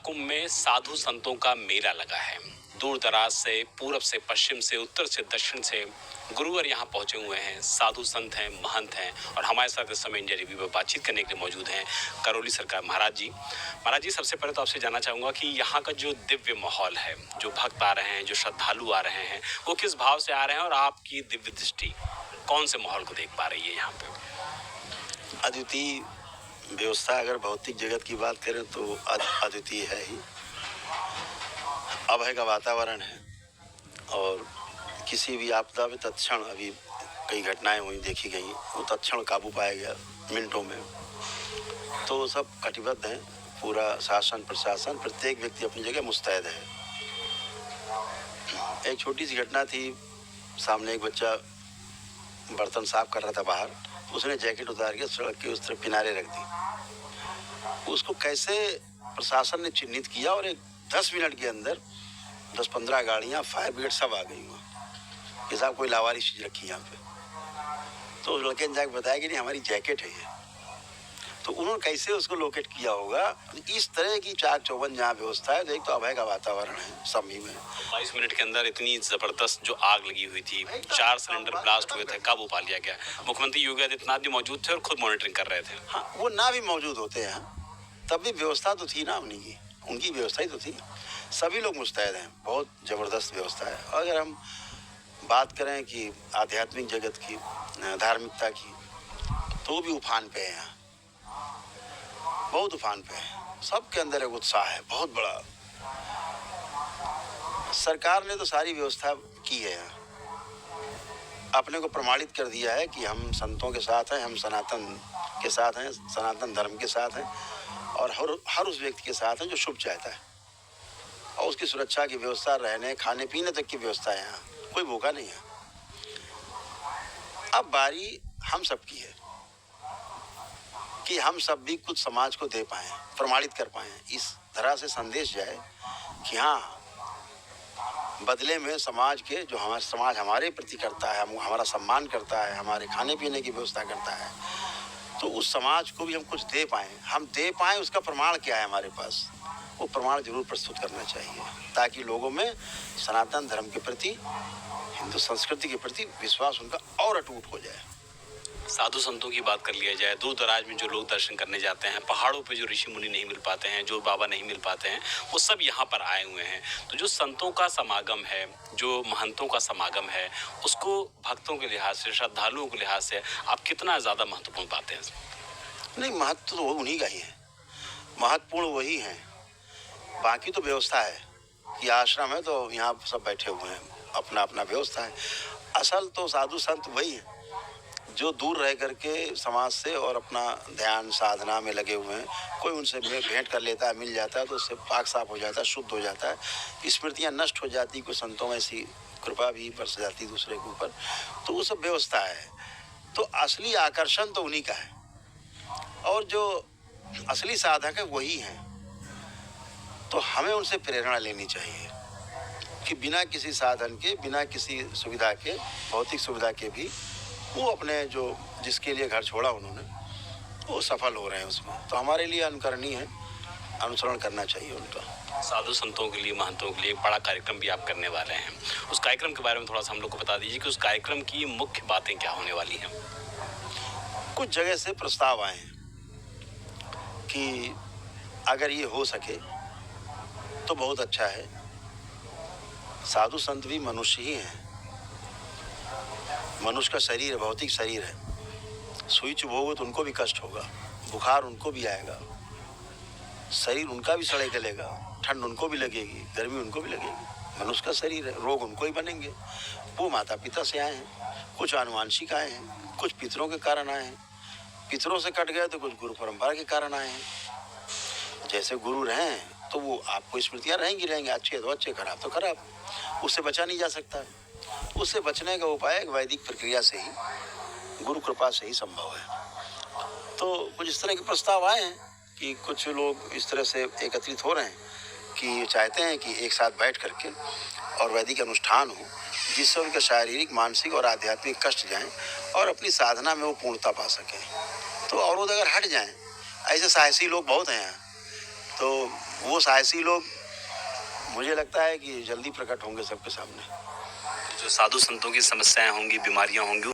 महाकुंभ में साधु संतों का मेला लगा है। दूर दराज से, पूरब से, पश्चिम से, उत्तर से, दक्षिण से गुरुवर यहाँ पहुंचे हुए हैं। साधु संत हैं, महंत हैं और हमारे साथ इस समय इंडिया रिव्यू पर बातचीत करने के लिए मौजूद हैं करौली सरकार महाराज जी। महाराज जी, सबसे पहले तो आपसे जानना चाहूंगा कि यहाँ का जो दिव्य माहौल है, जो भक्त आ रहे हैं, जो श्रद्धालु आ रहे हैं, वो किस भाव से आ रहे हैं और आपकी दिव्य दृष्टि कौन से माहौल को देख पा रही है यहाँ पे? अद्वितीय व्यवस्था, अगर भौतिक जगत की बात करें तो अद्वितीय है ही। अभय का वातावरण है और किसी भी आपदा में तत्क्षण, अभी कई घटनाएं हुई, देखी गई, वो तत्क्षण काबू पाया गया मिनटों में। तो सब कटिबद्ध हैं, पूरा शासन प्रशासन, प्रत्येक व्यक्ति अपनी जगह मुस्तैद है। एक छोटी सी घटना थी, सामने एक बच्चा बर्तन साफ कर रहा था बाहर, उसने जैकेट उतार के सड़क के उस तरफ किनारे रख दी। उसको कैसे प्रशासन ने चिन्हित किया और एक 10 मिनट के अंदर 10-15 गाड़ियां, फायर ब्रिगेड सब आ गई वहाँ कि साहब कोई लावारिस चीज रखी यहाँ पे। तो उस लड़के ने जाकर बताया कि नहीं, हमारी जैकेट है ये। तो उन्होंने कैसे उसको लोकेट किया होगा। इस तरह की चाक चौबंद जहाँ व्यवस्था है, एक तो अभय का वातावरण है सभी में। 22 मिनट के अंदर इतनी जबरदस्त जो आग लगी हुई थी, 4 सिलेंडर ब्लास्ट हुए थे, काबू पा लिया गया। मुख्यमंत्री योगी आदित्यनाथ भी मौजूद थे और खुद मॉनिटरिंग कर रहे थे। हाँ, वो ना भी मौजूद होते हैं तब भी व्यवस्था तो थी ना उन्हीं की, उनकी व्यवस्था ही तो थी। सभी लोग मुस्तैद हैं, बहुत जबरदस्त व्यवस्था है। अगर हम बात करें कि आध्यात्मिक जगत की, धार्मिकता की, तो भी उफान पे है यहाँ, बहुत उफान पे है। सबके अंदर एक उत्साह है बहुत बड़ा। सरकार ने तो सारी व्यवस्था की है यहाँ, अपने को प्रमाणित कर दिया है कि हम संतों के साथ हैं, हम सनातन के साथ हैं, सनातन धर्म के साथ हैं और हर उस व्यक्ति के साथ हैं जो शुभ चाहता है। और उसकी सुरक्षा की व्यवस्था, रहने खाने पीने तक की व्यवस्था है यहाँ, कोई भूखा नहीं है। अब बारी हम सब की है कि हम सब भी कुछ समाज को दे पाएं, प्रमाणित कर पाएं, इस तरह से संदेश जाए कि हाँ, बदले में समाज के जो समाज हमारे प्रति करता है, हमारा सम्मान करता है, हमारे खाने पीने की व्यवस्था करता है, तो उस समाज को भी हम कुछ दे पाएं। हम दे पाएं, उसका प्रमाण क्या है हमारे पास, वो प्रमाण जरूर प्रस्तुत करना चाहिए, ताकि लोगों में सनातन धर्म के प्रति, हिंदू संस्कृति के प्रति विश्वास उनका और अटूट हो जाए। साधु संतों की बात कर लिया जाए, दूर दराज में जो लोग दर्शन करने जाते हैं, पहाड़ों पे जो ऋषि मुनि नहीं मिल पाते हैं, जो बाबा नहीं मिल पाते हैं, वो सब यहाँ पर आए हुए हैं। तो जो संतों का समागम है, जो महंतों का समागम है, उसको भक्तों के लिहाज से, श्रद्धालुओं के लिहाज से आप कितना ज़्यादा महत्वपूर्ण पाते हैं? नहीं, महत्व तो उन्हीं का ही है, महत्वपूर्ण वही है। बाकी तो व्यवस्था है कि आश्रम है तो यहाँ सब बैठे हुए हैं, अपना अपना व्यवस्था है। असल तो साधु संत वही है जो दूर रह करके समाज से और अपना ध्यान साधना में लगे हुए हैं। कोई उनसे भेंट कर लेता है, मिल जाता है, तो उससे पाक साफ हो जाता है, शुद्ध हो जाता है, स्मृतियाँ नष्ट हो जाती, कोई संतों में ऐसी कृपा भी बरस जाती दूसरे के ऊपर। तो वो सब व्यवस्था है। तो असली आकर्षण तो उन्हीं का है और जो असली साधक है वही है। तो हमें उनसे प्रेरणा लेनी चाहिए कि बिना किसी साधन के, बिना किसी सुविधा के, भौतिक सुविधा के भी वो अपने जो जिसके लिए घर छोड़ा उन्होंने, वो सफल हो रहे हैं उसमें। तो हमारे लिए अनुकरणीय है, अनुसरण करना चाहिए उनका। साधु संतों के लिए, महंतों के लिए एक बड़ा कार्यक्रम भी आप करने वाले हैं। उस कार्यक्रम के बारे में थोड़ा सा हम लोग को बता दीजिए कि उस कार्यक्रम की मुख्य बातें क्या होने वाली हैं? कुछ जगह से प्रस्ताव आए हैं कि अगर ये हो सके तो बहुत अच्छा है। साधु संत भी मनुष्य ही हैं, मनुष्य का शरीर है, भौतिक शरीर है। सुई चुभोगे तो उनको भी कष्ट होगा, बुखार उनको भी आएगा, शरीर उनका भी सड़े गलेगा, ठंड उनको भी लगेगी, गर्मी उनको भी लगेगी। मनुष्य का शरीर है, रोग उनको ही बनेंगे। वो माता पिता से आए हैं, कुछ आनुवांशिक आए हैं, कुछ पितरों के कारण आए हैं, पितरों से कट गए तो कुछ गुरु परंपरा के कारण आए हैं। जैसे गुरु रहें तो वो आपको स्मृतियाँ रहेंगी, अच्छे तो अच्छे, खराब तो खराब, उससे बचा नहीं जा सकता। उससे बचने का उपाय एक वैदिक प्रक्रिया से ही, गुरु कृपा से ही संभव है। तो कुछ इस तरह के प्रस्ताव आए हैं कि कुछ लोग इस तरह से एकत्रित हो रहे हैं कि चाहते हैं कि एक साथ बैठ करके और वैदिक अनुष्ठान हो, जिससे उनके शारीरिक, मानसिक और आध्यात्मिक कष्ट जाएं और अपनी साधना में वो पूर्णता पा सकें। तो अवरोध अगर हट जाएं, ऐसे साहसी लोग बहुत हैं यहाँ, तो वो साहसी लोग मुझे लगता है कि जल्दी प्रकट होंगे सबके सामने। जो साधु संतों की समस्याएं होंगी, बीमारियां होंगी,